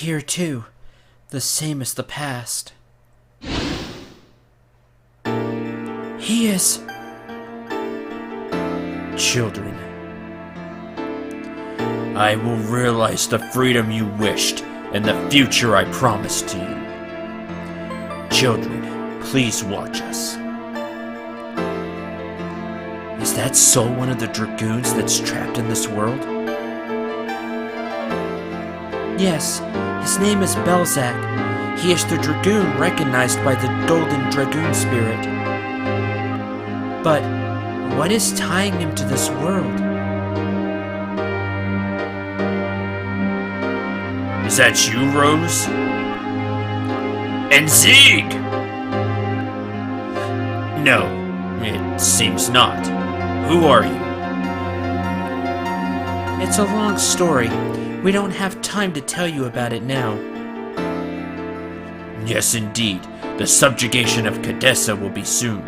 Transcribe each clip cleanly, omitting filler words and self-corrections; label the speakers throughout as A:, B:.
A: here too, the same as the past. He is...
B: Children, I will realize the freedom you wished and the future I promised to you. Children, please watch us.
A: Is that Soul one of the Dragoons that's trapped in this world? Yes, his name is Belzak. He is the Dragoon recognized by the Golden Dragoon spirit. But what is tying him to this world?
B: Is that you, Rose? And Zeke? No, it seems not. Who are you?
A: It's a long story. We don't have time to tell you about it now.
B: Yes, indeed. The subjugation of Cadessa will be soon.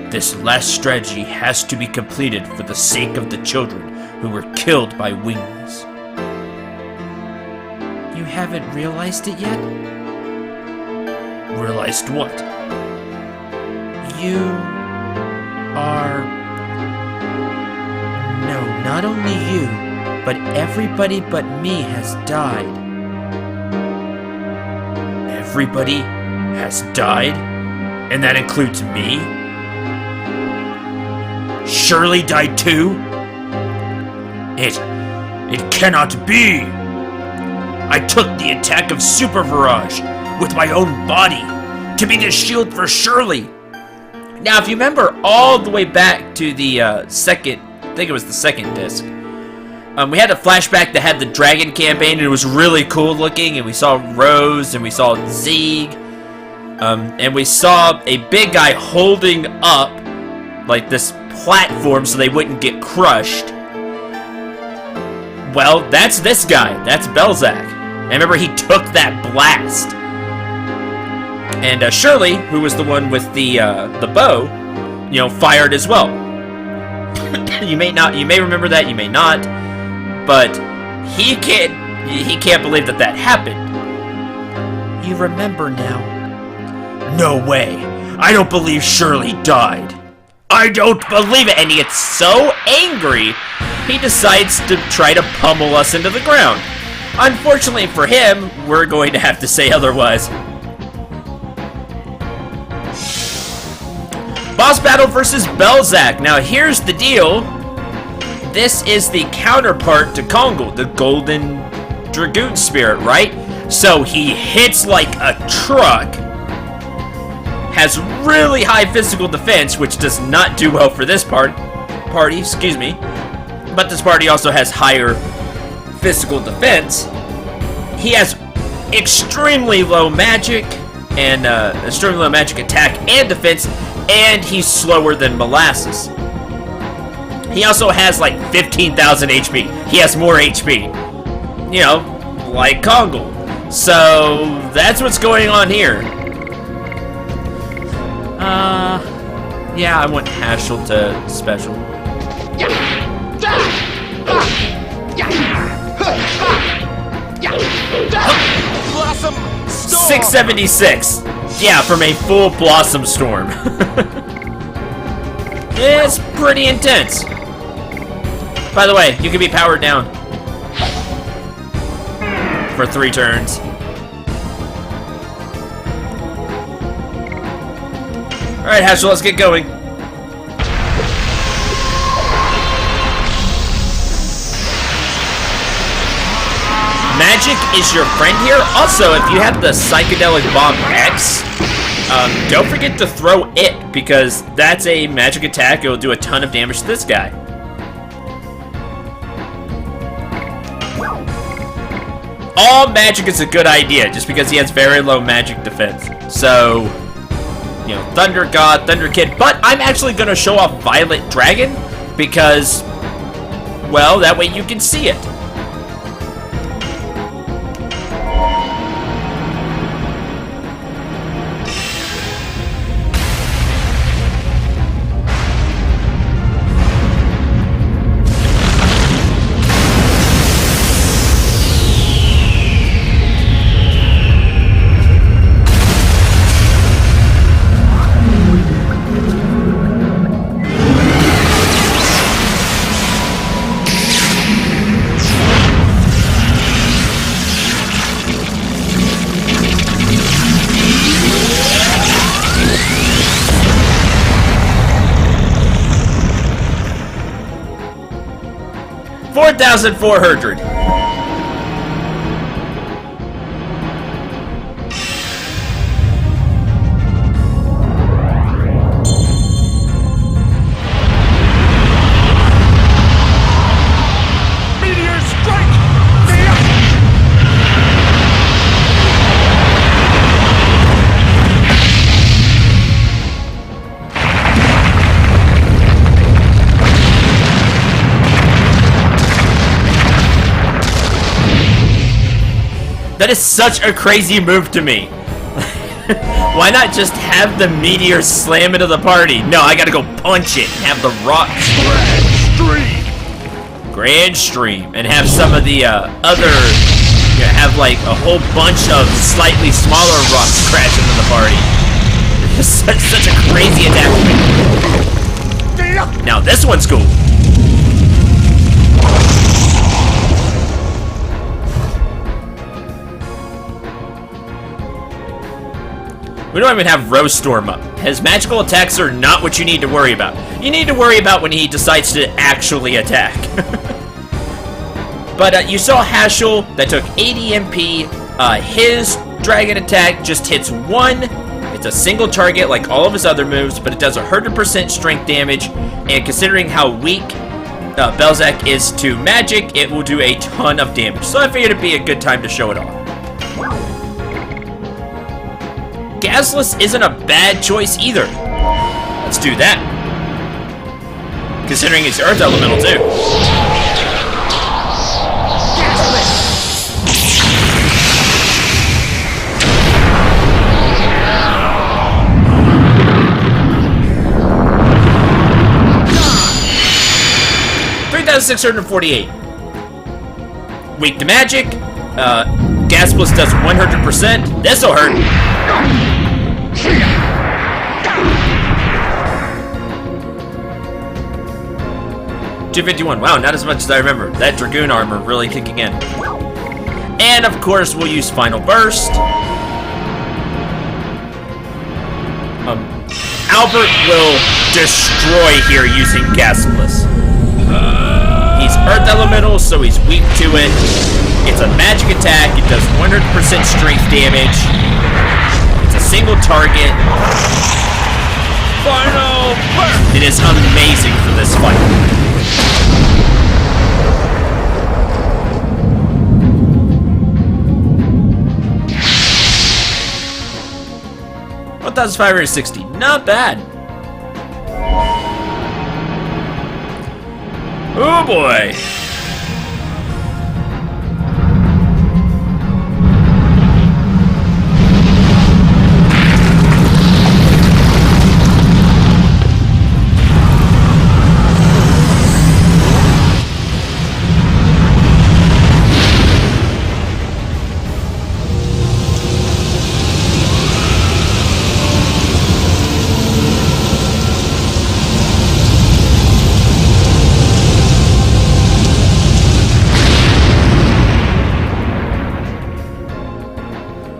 B: This last strategy has to be completed for the sake of the children who were killed by wings.
A: You haven't realized it yet?
B: Realized what?
A: You are... No, not only you, but everybody but me has died.
B: Everybody has died? And that includes me? Shirley died too? It cannot be! I took the attack of Super Virage with my own body to be the shield for Shirley.
C: Now, if you remember all the way back to the second, I think it was the second disc, we had a flashback that had the Dragon campaign, and it was really cool looking, and we saw Rose, and we saw Zeeg, and we saw a big guy holding up, like, this platform so they wouldn't get crushed. Well, that's this guy. That's Belzak. I remember he took that blast. And Shirley, who was the one with the bow, fired as well. You may remember that, you may not, but he can't believe that happened.
A: You remember now.
B: No way. I don't believe Shirley died.
C: I don't believe it, and he gets so angry, he decides to try to pummel us into the ground. Unfortunately for him, we're going to have to say otherwise. Boss battle versus Belzak. Now here's the deal. This is the counterpart to Kongal, the Golden Dragoon spirit, right? So he hits like a truck, has really high physical defense, which does not do well for this party, but this party also has higher physical defense. He has extremely low magic and extremely low magic attack and defense, and he's slower than Molasses. He also has like 15,000 HP. He has more HP, like Kongal. So that's what's going on here. Yeah, I want Haschel to special. 676. Yeah, from a full Blossom Storm. It's pretty intense. By the way, you can be powered down for 3 turns. Alright, Haschel, let's get going. Magic is your friend here. Also, if you have the Psychedelic Bomb X, don't forget to throw it, because that's a magic attack. It will do a ton of damage to this guy. All magic is a good idea, just because he has very low magic defense. So, Thunder God, Thunder Kid, but I'm actually going to show off Violet Dragon, because, well, that way you can see it. 4,400. That is such a crazy move to me. Why not just have the meteor slam into the party? No, I gotta go punch it and have the rocks. Grand Stream. And have some of the other, have like a whole bunch of slightly smaller rocks crash into the party. It's such a crazy attack. Now this one's cool. We don't even have Rose Storm up. His magical attacks are not what you need to worry about. You need to worry about when he decides to actually attack. But you saw Hashel that took 80 MP. His dragon attack just hits one. It's a single target like all of his other moves, but it does 100% strength damage. And considering how weak Belzec is to magic, it will do a ton of damage. So I figured it'd be a good time to show it off. Gasless isn't a bad choice either. Let's do that. Considering it's Earth Elemental too. $3,648. Weak to magic. Gasless does 100%. This'll hurt. 251. Wow, not as much as I remember. That Dragoon armor really kicking in. And of course, we'll use Final Burst. Albert will destroy here using Gasless. He's Earth Elemental, so he's weak to it. It's a magic attack. It does 100% strength damage. It's a single target. Final Burst! It is amazing for this fight. $1,560. Not bad. Oh boy.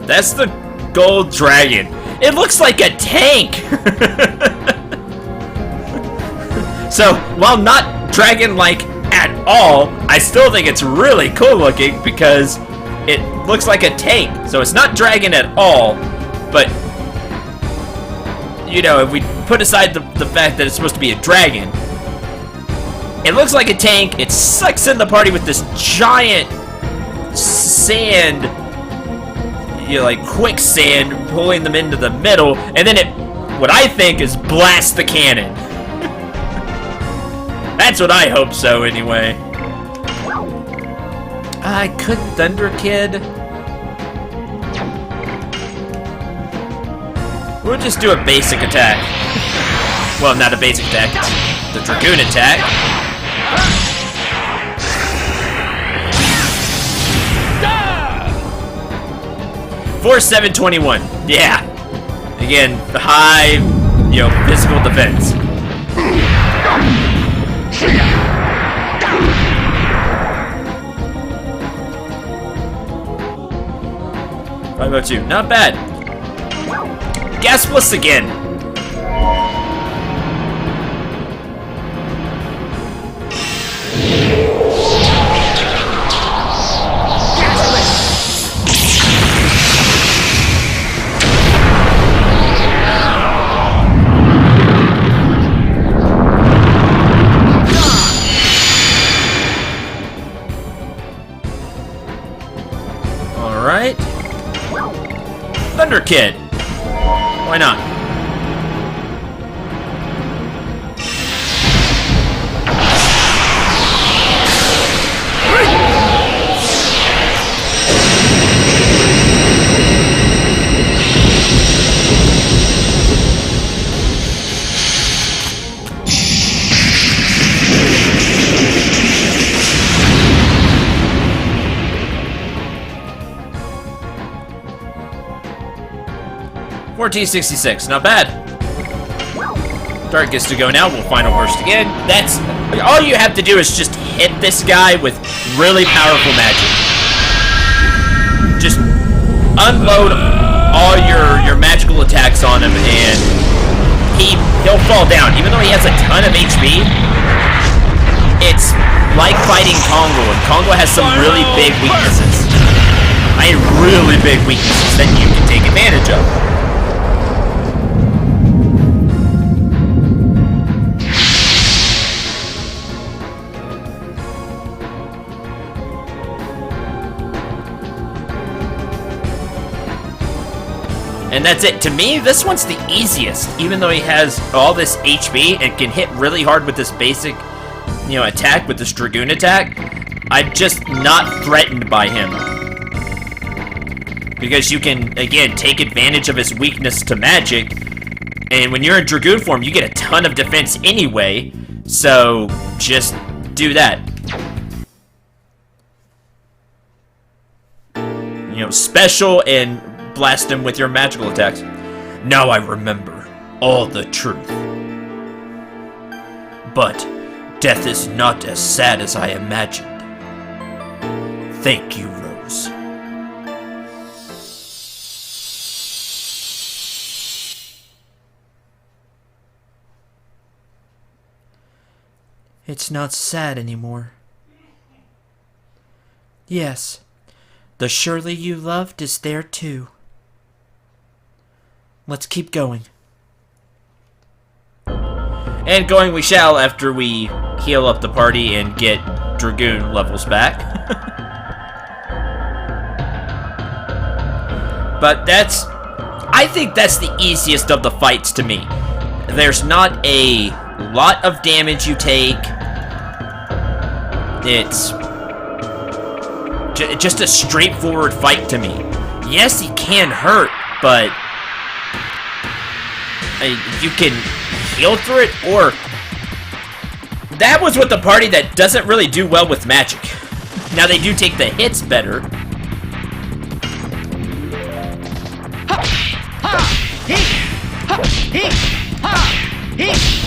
C: That's the gold dragon. It looks like a tank. So, while not dragon-like at all, I still think it's really cool looking because it looks like a tank. So it's not dragon at all, but you know, if we put aside the fact that it's supposed to be a dragon, it looks like a tank. It sucks in the party with this giant sand, like quicksand, pulling them into the middle, and then it, what I think is blast the cannon. That's what I hope so, anyway. I could Thunder Kid. We'll just do a basic attack. Well, not a basic attack, it's the Dragoon attack. 4721. Yeah. Again, the high, physical defense. $502. Not bad. Gasless again. Wonder Kid. Why not? $14.66, not bad. Dark gets to go now. We'll final burst again. That's all you have to do is just hit this guy with really powerful magic. Just unload all your magical attacks on him, and he'll fall down. Even though he has a ton of HP, it's like fighting Congo, and Congo has some really big weaknesses. I mean, really big weaknesses that you can take advantage of. And that's it. To me, this one's the easiest. Even though he has all this HP and can hit really hard with this basic, attack, with this Dragoon attack, I'm just not threatened by him. Because you can, again, take advantage of his weakness to magic. And when you're in Dragoon form, you get a ton of defense anyway. So, just do that. Special and blast him with your magical attacks. Now I remember all the truth. But death is not as sad as I imagined. Thank you, Rose.
A: It's not sad anymore. Yes, the Shirley you loved is there too. Let's keep going.
C: And going we shall after we heal up the party and get Dragoon levels back. But I think that's the easiest of the fights to me. There's not a lot of damage you take. It's just a straightforward fight to me. Yes, he can hurt, but you can heal through it, or that was with the party that doesn't really do well with magic. Now they do take the hits better.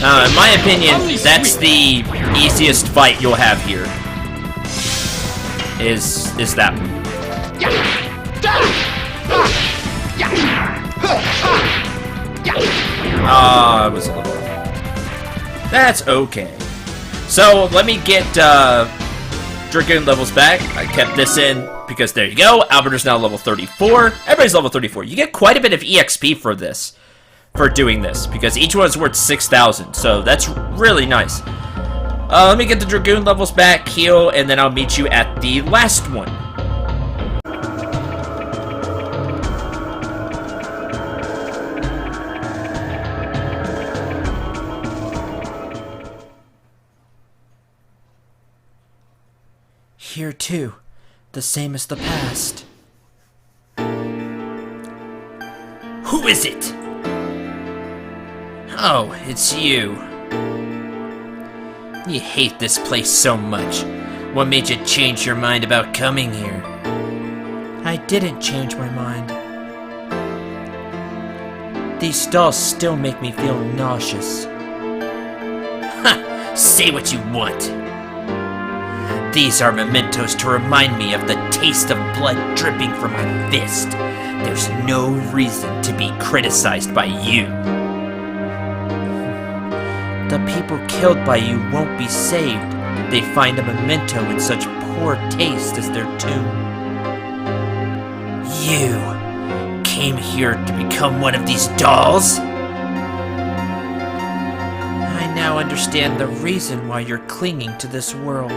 C: In my opinion, that's the easiest fight you'll have here. Is that one. I was a little... That's okay. So, let me get Dragoon levels back. I kept this in because there you go. Albert is now level 34. Everybody's level 34. You get quite a bit of EXP for this. For doing this. Because each one's worth 6,000. So, that's really nice. Let me get the Dragoon levels back, heal, and then I'll meet you at the last one.
A: Here too, the same as the past.
C: Who is it? Oh, it's you. You hate this place so much. What made you change your mind about coming here?
A: I didn't change my mind. These dolls still make me feel nauseous.
C: Ha! Say what you want. These are mementos to remind me of the taste of blood dripping from my fist. There's no reason to be criticized by you.
A: The people killed by you won't be saved. They find a memento in such poor taste as their tomb.
C: You came here to become one of these dolls?
A: I now understand the reason why you're clinging to this world.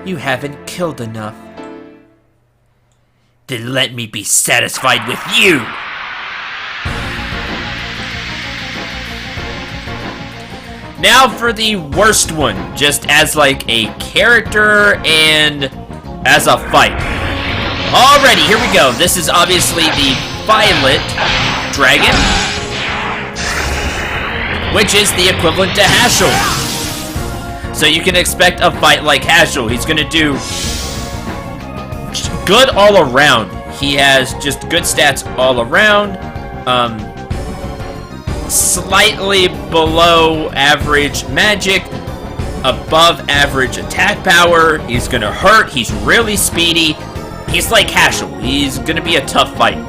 A: You haven't killed enough.
B: Then let me be satisfied with you!
C: Now for the worst one, just as like a character and as a fight. Alrighty, here we go. This is obviously the Violet Dragon, which is the equivalent to Hashel. So you can expect a fight like Hashel. He's gonna do good all around. He has just good stats all around. Slightly below average magic, above average attack power. He's gonna hurt. He's really speedy. He's like Hashel. He's gonna be a tough fight.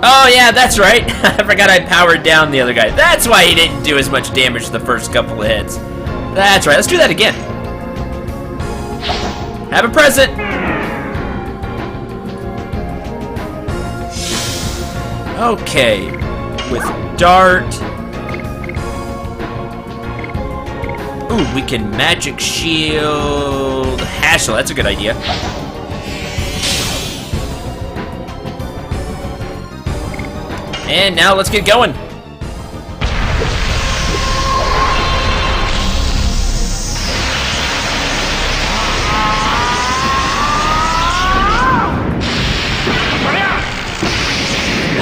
C: Oh yeah, that's right. I forgot I powered down the other guy. That's why he didn't do as much damage the first couple of hits. That's right. Let's do that again. Have a present. Okay, with Dart. Ooh, we can Magic Shield Hashel. That's a good idea. And now let's get going.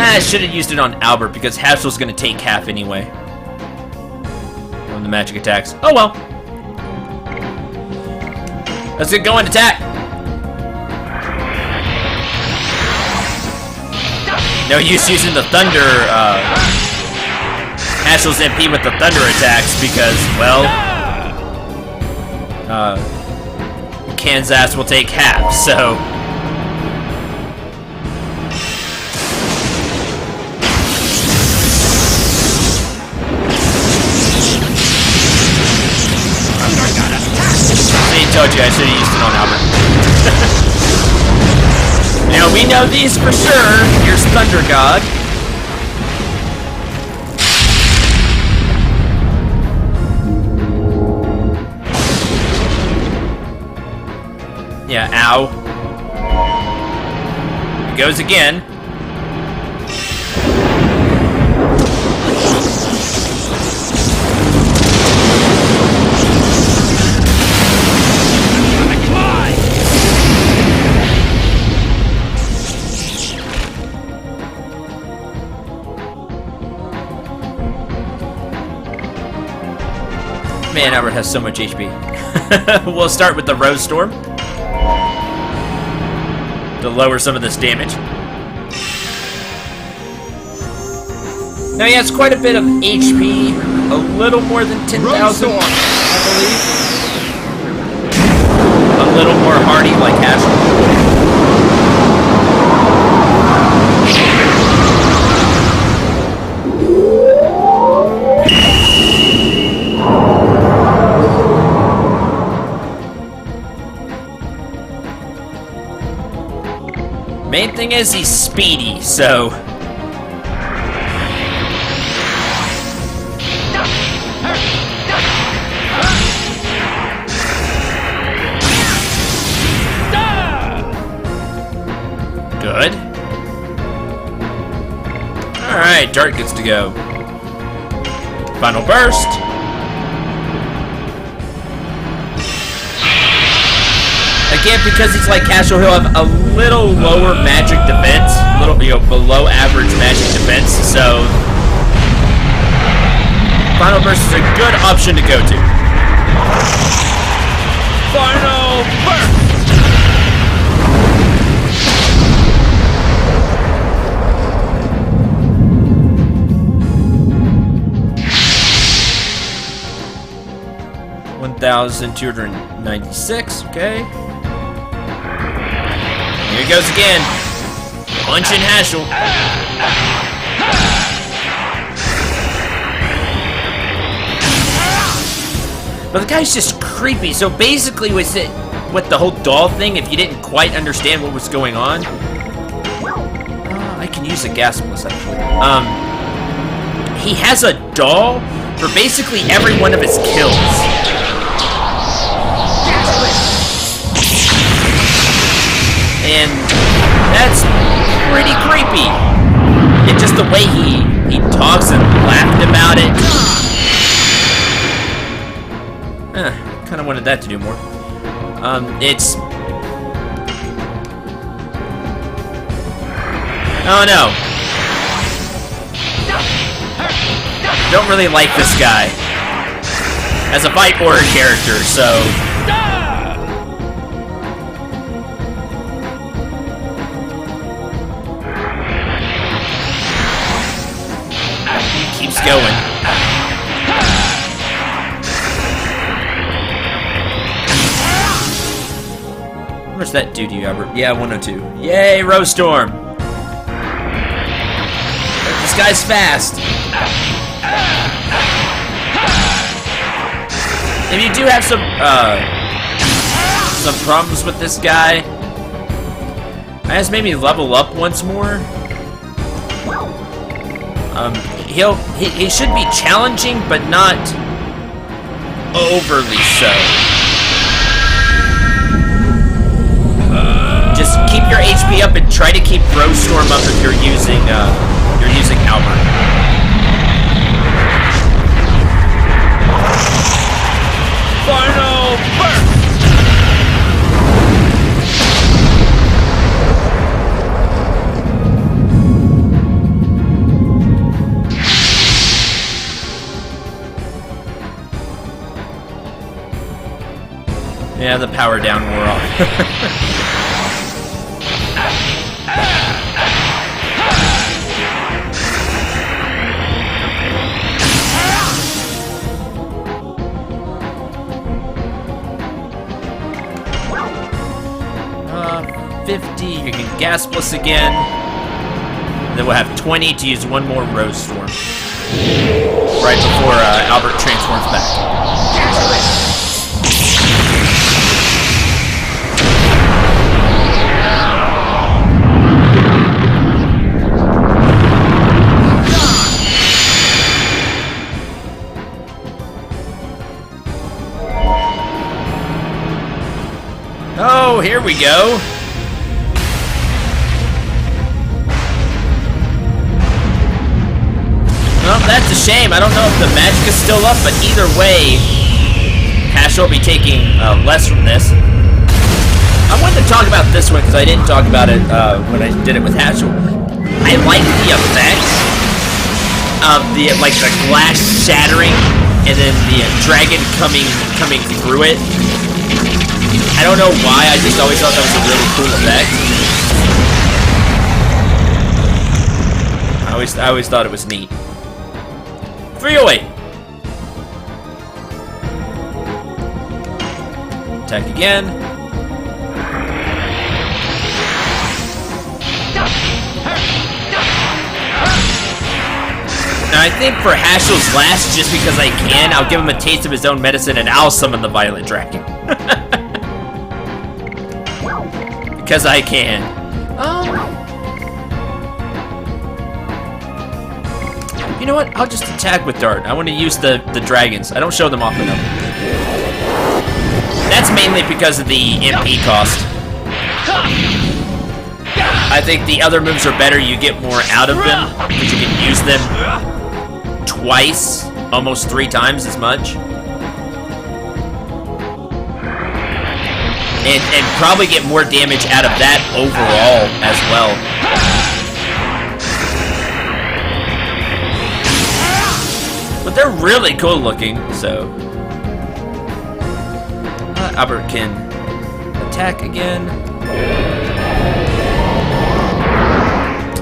C: I should have used it on Albert because Hashel's gonna take half anyway on the magic attacks. Oh well. Let's get going. Attack. No use using the thunder. Hashel's MP with the thunder attacks because, well, Kansas will take half. So. Told you I should have used it on Albert. Now we know these for sure. Here's Thunder God. Yeah, ow. It goes again. Man, Albert has so much HP. We'll start with the Rose Storm to lower some of this damage. Now he has quite a bit of HP, a little more than 10,000, I believe. A little more hardy like Hashel. Main thing is he's speedy, so... Good. Alright, Dart gets to go. Final burst. Again, because he's like Hashel, he'll have a little lower magic defense, little, below average magic defense. So, Final burst is a good option to go to. Final burst. $1,296. Okay. Here he goes again. Punching Hashel. But the guy's just creepy. So basically with the whole doll thing, if you didn't quite understand what was going on, I can use a gas plus actually. He has a doll for basically every one of his kills. and that's pretty creepy. And just the way he talks and laughed about it. Kind of wanted that to do more. It's... Oh no. Don't really like this guy as a fight horror character, so... Keeps going. Where's that dude, Albert? Yeah, 102. Yay, Rose Storm! This guy's fast. If you do have some problems with this guy, I just maybe level up once more. He should be challenging, but not overly so. Just keep your HP up and try to keep Rose Storm up if you're using Albert. Final burst! Yeah, the power down wore off. You can gas plus again. And then we'll have 20 to use one more Rose Storm. Right before Albert transforms back. Oh, here we go. Well, that's a shame. I don't know if the magic is still up, but either way, Hash will be taking less from this. I wanted to talk about this one because I didn't talk about it when I did it with Hash. I like the effect of the glass shattering and then the dragon coming through it. I don't know why. I just always thought that was a really cool effect. I always thought it was neat. 308. Attack again. Now I think for Hashel's last, just because I can, I'll give him a taste of his own medicine and I'll summon the Violet Dragon. Because I can. You know what? I'll just attack with Dart. I want to use the dragons. I don't show them off enough. That's mainly because of the MP cost. I think the other moves are better. You get more out of them because you can use them twice, almost 3 times as much. And probably get more damage out of that overall as well. But they're really cool looking, so... Albert can attack again.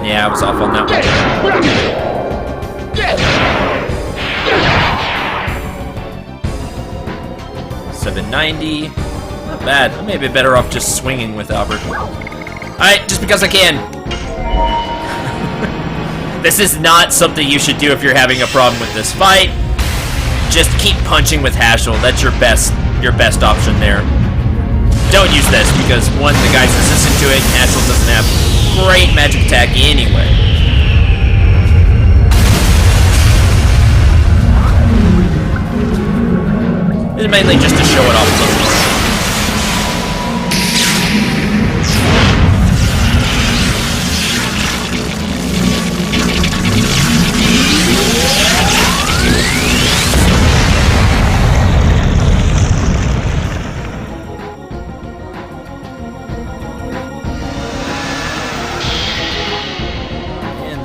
C: Yeah, I was off on that one. 790. Not bad. I may be better off just swinging with Albert. Alright, just because I can. This is not something you should do if you're having a problem with this fight. Just keep punching with Hashel. That's your best option there. Don't use this because one, the guy's resistant to it, and Hashel doesn't have great magic attack anyway. This is mainly just to show it off a little bit.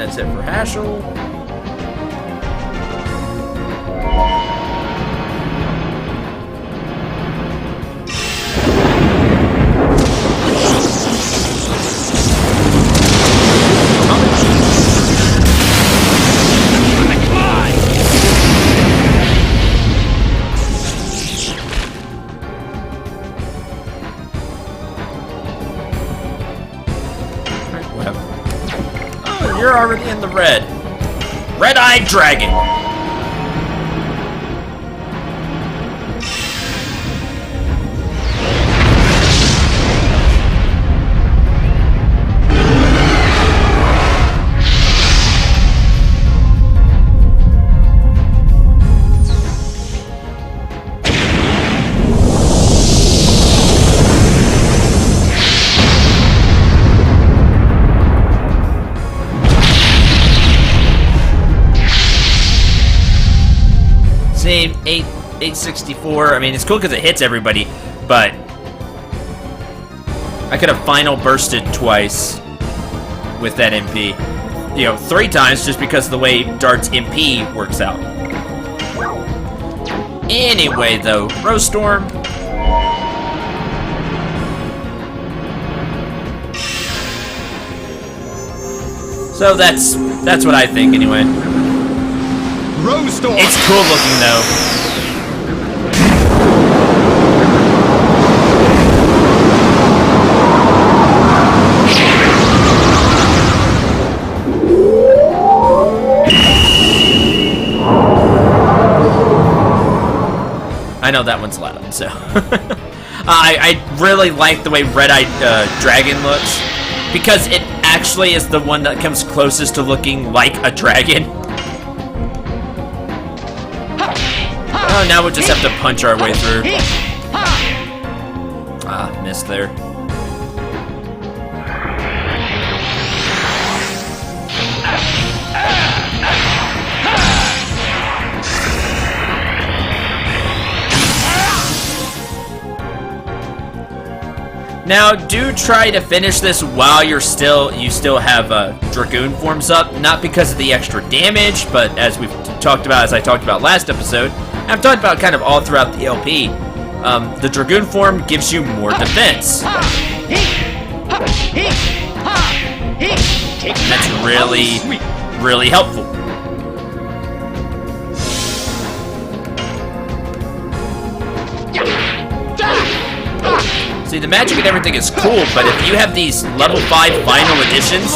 C: that's it for Haschel. You're already in the red. Red-eyed dragon. Same 864. I mean, it's cool because it hits everybody, but I could have final bursted twice with that MP. You know, 3 times just because of the way Dart's MP works out. Anyway, though, Rosestorm. So that's what I think anyway.
D: Rosestorm.
C: It's cool looking though. I know that one's loud, so I really like the way Red-Eyed Dragon looks because it actually is the one that comes closest to looking like a dragon. Oh, now we'll just have to punch our way through. Ah, missed there. Now, do try to finish this while you still have Dragoon forms up, not because of the extra damage, but as we've talked about, as I talked about last episode, I've talked about kind of all throughout the LP. The Dragoon form gives you more defense. That's really, really helpful. See, the magic and everything is cool, but if you have these level 5 final editions,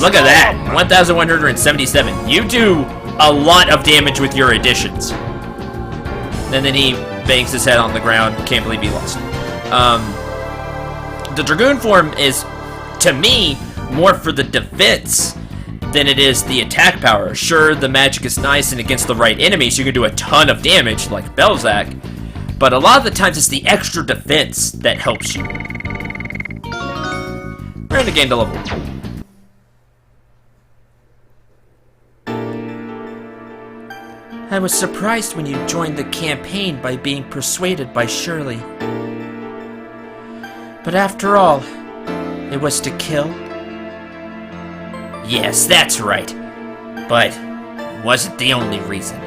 C: look at that, 1,177. You do a lot of damage with your additions. And then he bangs his head on the ground. Can't believe he lost. The Dragoon form is, to me, more for the defense than it is the attack power. Sure, the magic is nice, and against the right enemies, you can do a ton of damage, like Belzak. But a lot of the times, it's the extra defense that helps you. We're in the game to level.
A: I was surprised when you joined the campaign by being persuaded by Shirley. But after all, it was to kill?
C: Yes, that's right. But it wasn't the only reason.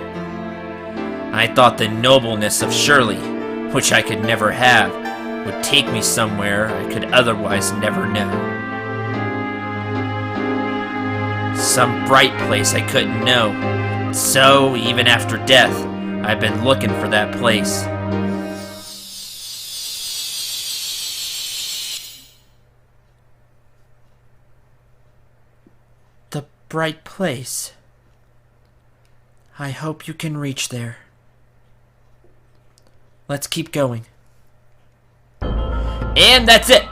C: I thought the nobleness of Shirley, which I could never have, would take me somewhere I could otherwise never know. Some bright place I couldn't know. So, even after death, I've been looking for that place.
A: The bright place. I hope you can reach there. Let's keep going.
C: And that's it.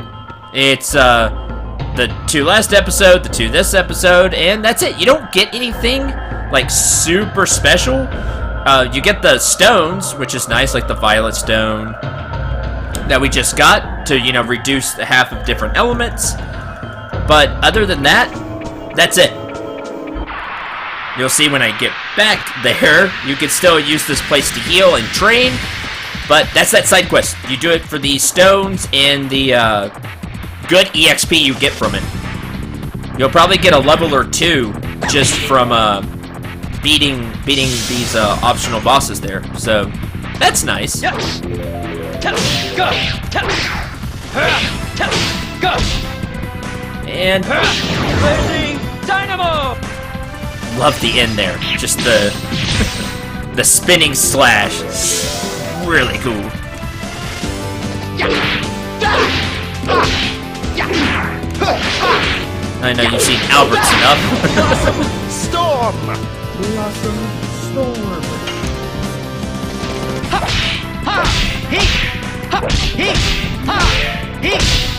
C: It's, the 2 last episode, the 2 this episode, and that's it. You don't get anything like super special. You get the stones, which is nice, like the violet stone that we just got to, you know, reduce the half of different elements. But other than that, that's it. You'll see when I get back there, you can still use this place to heal and train, but that's that side quest. You do it for the stones and the good EXP you get from it. You'll probably get a level or 2 just from beating these optional bosses there. So that's nice. And
D: Dynamo!
C: love the end there. Just the the spinning slash. Really cool. I know you've seen Albert's enough.
D: Storm!
A: Blossom Storm.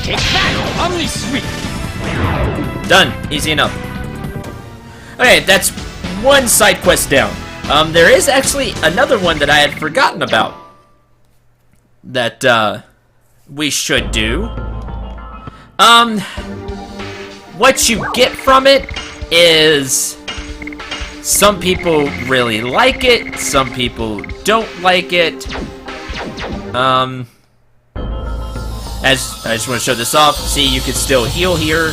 D: Take that! Omni Sweep!
C: Done. Easy enough. Okay, that's one side quest down. There is actually another one that I had forgotten about that we should do. What you get from it is some people really like it, some people don't like it. As I just want to show this off. See, you can still heal here.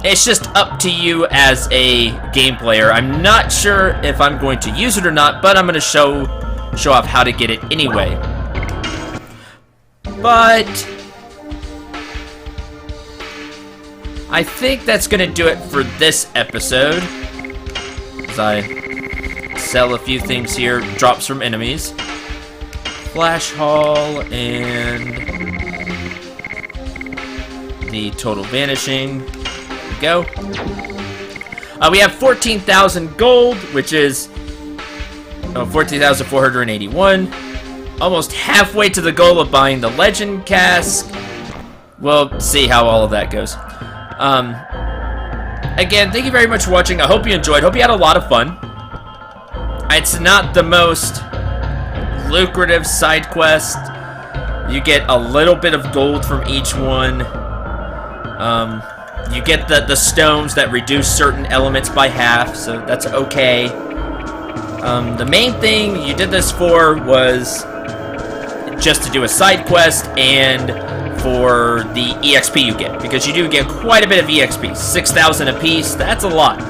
C: It's just up to you as a game player. I'm not sure if I'm going to use it or not, but I'm going to show off how to get it anyway. But I think that's going to do it for this episode. As I sell a few things here, drops from enemies. Flash Haul and the total vanishing. There we go. We have 14,000 gold, which is 14,481. Almost halfway to the goal of buying the legend cask. We'll see how all of that goes. Again, thank you very much for watching. I hope you enjoyed. Hope you had a lot of fun. It's not the most lucrative side quest. You get a little bit of gold from each one. You get the stones that reduce certain elements by half, so that's okay. The main thing you did this for was just to do a side quest and for the EXP you get, because you do get quite a bit of EXP, 6,000 apiece. That's a lot.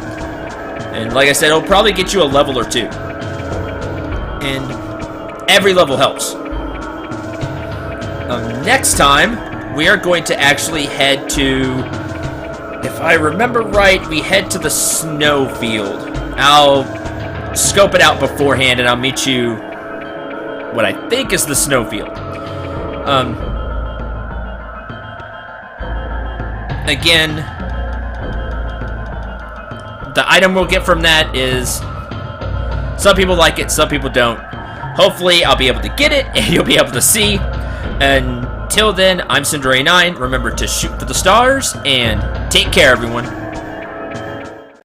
C: And like I said, it'll probably get you a level or 2. And every level helps. Next time, we are going to actually head to, if I remember right, we head to the snowfield. I'll scope it out beforehand and I'll meet you what I think is the snowfield. Again, the item we'll get from that is, some people like it, some people don't. Hopefully, I'll be able to get it, and you'll be able to see. Until then, I'm Cendril 9. Remember to shoot for the stars, and take care, everyone.